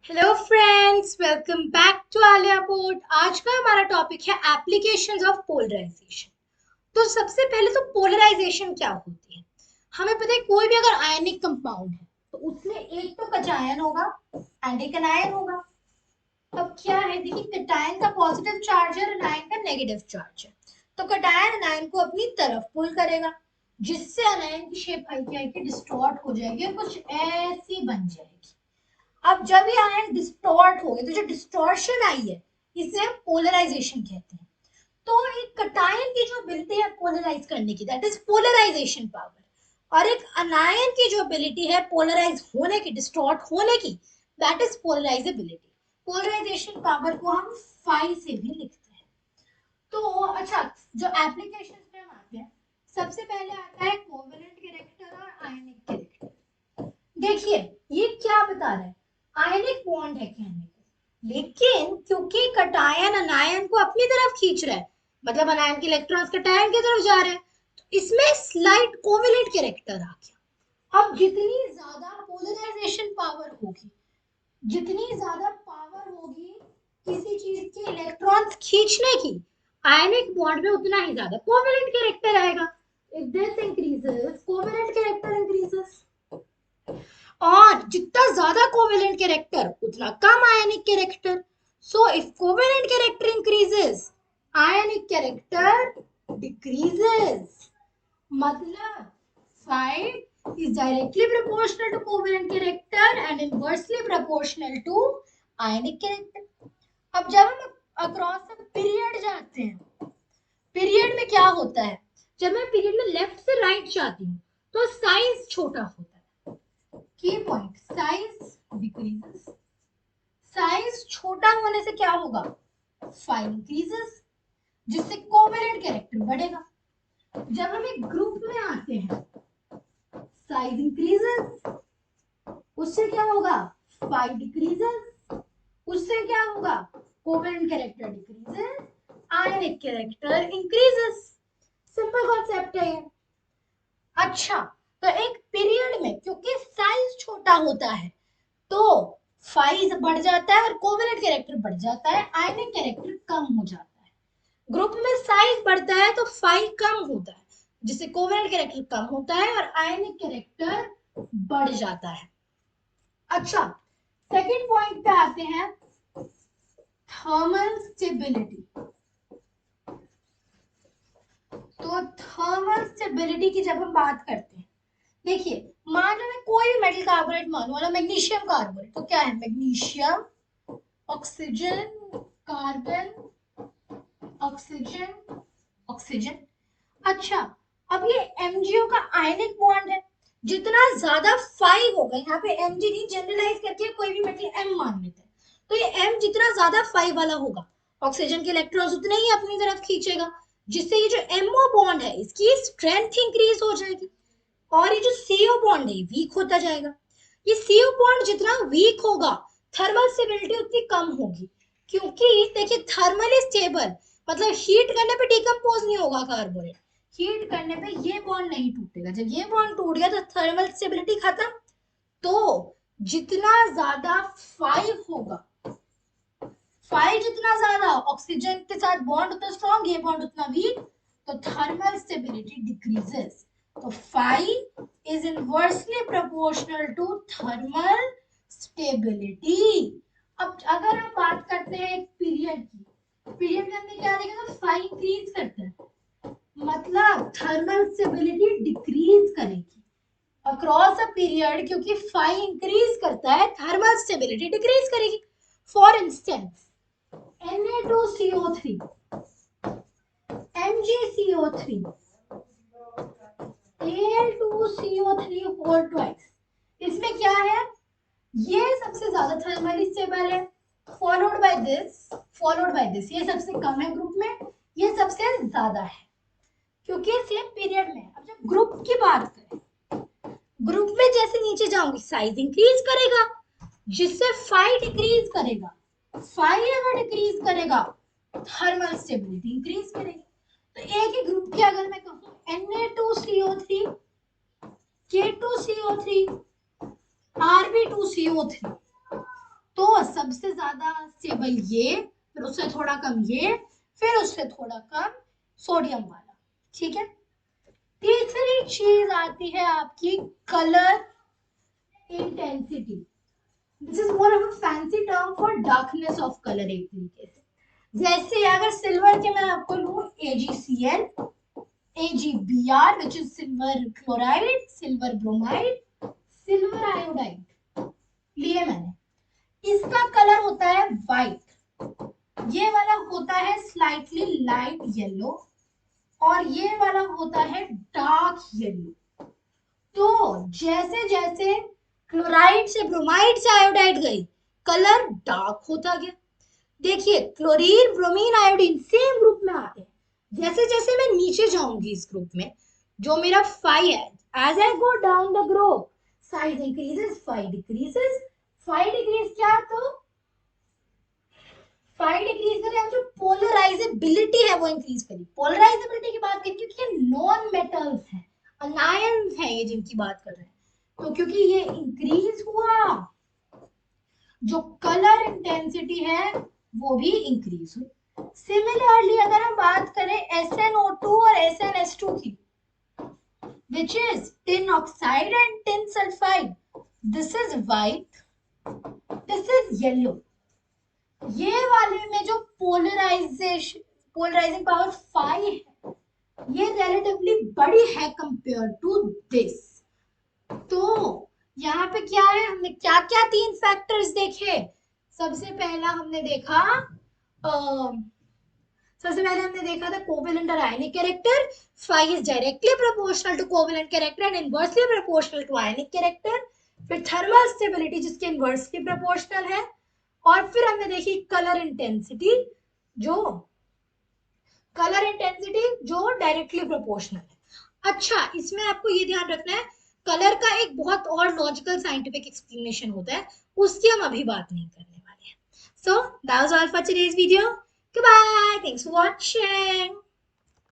Hello friends, welcome back to आलिया पोर्ट। आज का हमारा टॉपिक है एप्लीकेशंस ऑफ पोलराइजेशन। तो सबसे पहले तो पोलराइजेशन क्या होती है। हमें पता है कोई भी अगर आयनिक कंपाउंड है तो उसमें एक तो कटायन होगा एंड एक अनायन होगा। अब क्या है, देखिए कटायन का पॉजिटिव चार्ज है और अनायन का नेगेटिव चार्ज है। तो कटायन अनायन को अपनी तरफ पुल करेगा जिससे अनायन की शेप हल्की हल्की डिस्टॉर्ट हो जाएगी और कुछ ऐसी बन जाएगी। अब जब ये आयन डिस्टॉर्ट हो गए तो जो डिस्टॉर्शन आई है इसे हम पोलराइजेशन कहते हैं। तो एक कटायन की जो एबिलिटी है पोलराइज करने की, दैट इज पोलराइजेशन पावर, और एक अनायन की जो एबिलिटी है पोलराइज होने की, डिस्टॉर्ट होने की, that is polarizability. Polarization power को हम फाई से भी लिखते हैं। तो अच्छा, जो एप्लीकेशन में हम आते हैं, सबसे पहले आता है कोवेलेंट कैरेक्टर और आयनिक कैरेक्टर। देखिए ये क्या बता रहा है, आयनिक बॉन्ड है कहने को, लेकिन क्योंकि कटायन अनायन को अपनी तरफ खींच रहा है, मतलब अनायन के इलेक्ट्रॉन्स कटायन की तरफ जा रहे हैं, तो इसमें स्लाइट कोवेलेंट कैरेक्टर आ गया। अब जितनी ज्यादा पोलराइजेशन पावर होगी, जितनी ज्यादा पावर होगी किसी चीज के इलेक्ट्रॉन्स खींचने की आयनिक बॉन्ड में, उतना ही ज्यादा कोवेलेंट कैरेक्टर आएगा। If this increases covalent character increases, और जितना ज्यादा कोवेलेंट कैरेक्टर उतना कम ionic character. So if covalent character increases ionic character decreases. मतलब phi is directly proportional to covalent character and inversely proportional to ionic character. अब जब हम across period जाते हैं, पीरियड में क्या होता है, जब मैं पीरियड में लेफ्ट से राइट जाती हूँ तो साइज छोटा होता है। की पॉइंट, साइज डिक्रीजेस। साइज छोटा होने से क्या होगा, फाई इंक्रीजेस, जिससे कोवेलेंट कैरेक्टर बढ़ेगा। जब हम एक ग्रुप में आते हैं, साइज इंक्रीजेस, उससे क्या होगा, फाई डिक्रीजेस, उससे क्या होगा, कोवेलेंट कैरेक्टर डिक्रीजेस, आयनिक कैरेक्टर इंक्रीजेस। सिंपल कॉन्सेप्ट है ये। अच्छा, तो एक पीरियड में क्योंकि साइज छोटा होता है तो फाइज बढ़ जाता है और कोवेलेंट कैरेक्टर बढ़ जाता है, आयनिक कैरेक्टर कम हो जाता है। ग्रुप में साइज बढ़ता है तो फाई कम होता है, जिससे कोवेलेंट कैरेक्टर कम होता है और आयनिक कैरेक्टर बढ़ जाता है। अच्छा, सेकंड पॉइंट पे आते हैं, थर्मल स्टेबिलिटी। तो थर्मल स्टेबिलिटी की जब हम बात करते हैं, देखिए मान लो मैं कोई भी मेटल कार्बोनेट मानू, वाला मैग्नीशियम कार्बोनेट, तो क्या है, magnesium, oxygen, carbon, oxygen, oxygen. अच्छा, अब ये MgO का आयनिक बॉन्ड है, जितना ज्यादा फाई होगा, यहाँ पे Mg नहीं, जनरलाइज करके कोई भी मेटल M मान लेते हैं, तो ये M जितना ज्यादा फाई वाला होगा, ऑक्सीजन के इलेक्ट्रॉन्स उतने ही अपनी तरफ खींचेगा, जिससे ये जो MO बॉन्ड है इसकी स्ट्रेंथ इंक्रीज हो जाएगी और ये जो CO बॉन्ड है वीक होता जाएगा। ये CO बॉन्ड जितना वीक होगा थर्मल स्टेबिलिटी उतनी कम होगी, क्योंकि देखिए थर्मली स्टेबल मतलब हीट करने पे डिकम्पोज नहीं होगा कार्बोनेट, हीट करने पे ये बॉन्ड नहीं टूटेगा। जब ये बॉन्ड टूट गया तो थर्मल स्टेबिलिटी खत्म। तो जितना ज्यादा फाइव होगा, फाइव जितना ज्यादा ऑक्सीजन के साथ बॉन्ड उतना स्ट्रॉन्ग, ये बॉन्ड उतना वीक, तो थर्मल स्टेबिलिटी डिक्रीजेस। तो phi is inversely proportional to thermal stability. अब अगर हम बात करते हैं एक पीरियड की, पीरियड के अंदर क्या देखेगा, तो फाइव इंक्रीज करता है, मतलब थर्मल स्टेबिलिटी डिक्रीज करेगी अक्रॉस अ पीरियड, क्योंकि फाइव इंक्रीज करता है थर्मल स्टेबिलिटी डिक्रीज करेगी। For instance Na2CO3, MgCO3, Al2CO3 whole twice, इसमें क्या है, ये सबसे ज्यादा थर्मली स्टेबल है, followed by this, followed by this, ये सबसे कम है ग्रुप में, ये सबसे ज्यादा है, क्योंकि सेम पीरियड में। अब जब ग्रुप की बात करें, ग्रुप में जैसे नीचे जाऊंगी साइज इंक्रीज करेगा, जिससे फाइव डिक्रीज करेगा, फाइव अगर डिक्रीज करेगा थर्मल स्टेबिलिटी इंक्रीज करेगी। तो एक ही ग्रुप की अगर मैं कहूं Na2CO3, K2CO3, Rb2CO3, तो तो सबसे ज्यादा स्टेबल ये, फिर उससे थोड़ा कम ये, फिर उससे थोड़ा कम सोडियम वाला। ठीक है, तीसरी चीज आती है आपकी colour intensity. This is more of a fancy term for darkness of colour एक तरीके से। जैसे अगर सिल्वर के मैं आपको लूं AgCl, AgBr which is silver chloride, silver bromide, silver iodide लिए मैंने, इसका कलर होता है व्हाइट, ये वाला होता है स्लाइटली लाइट येलो, और ये वाला होता है डार्क येलो। तो जैसे जैसे क्लोराइड से ब्रोमाइड से आयोडाइड गई, कलर डार्क होता गया। देखिए chlorine bromine iodine same group में आते हैं। जैसे जैसे मैं नीचे जाऊंगी इस ग्रुप में, जो मेरा 5 है, as I go down the group size increases, 5 decreases. 5 decrease क्या, तो 5 डिक्रीज करें, जो पोलराइजेबिलिटी है वो इंक्रीज करी। पोलराइजेबिलिटी की बात करें क्योंकि ये नॉन मेटल्स हैं, अनायंस हैं ये जिनकी बात कर रहे हैं, तो क्योंकि ये इंक्रीज हुआ, जो कलर इंटेंसिटी है वो भी इंक्रीज हुई। सिमिलरली अगर हम बात करें SnO2 और SnS2 की, which is tin oxide and tin sulfide, this is white, this is yellow। ये वाले में जो पोलराइजिंग पावर 5 है, ये रिलेटिवली बड़ी है कंपेयर टू दिस। तो यहाँ पे क्या है, हमने क्या क्या 3 फैक्टर्स देखे। सबसे पहला हमने देखा था कोवेलेंट और आयनिक character. 5 is directly proportional to covalent character and inversely proportional to ionic character। फिर थर्मल स्टेबिलिटी जिसके इनवर्सली प्रोपोर्शनल है, और फिर हमने देखी कलर इंटेंसिटी जो डायरेक्टली प्रोपोर्शनल है। अच्छा, इसमें आपको ये ध्यान रखना है, कलर का एक बहुत और लॉजिकल साइंटिफिक एक्सप्लेनेशन होता है, उसकी हम अभी बात नहीं करने वाले हैं। So that was all for today's video. Goodbye, thanks for watching।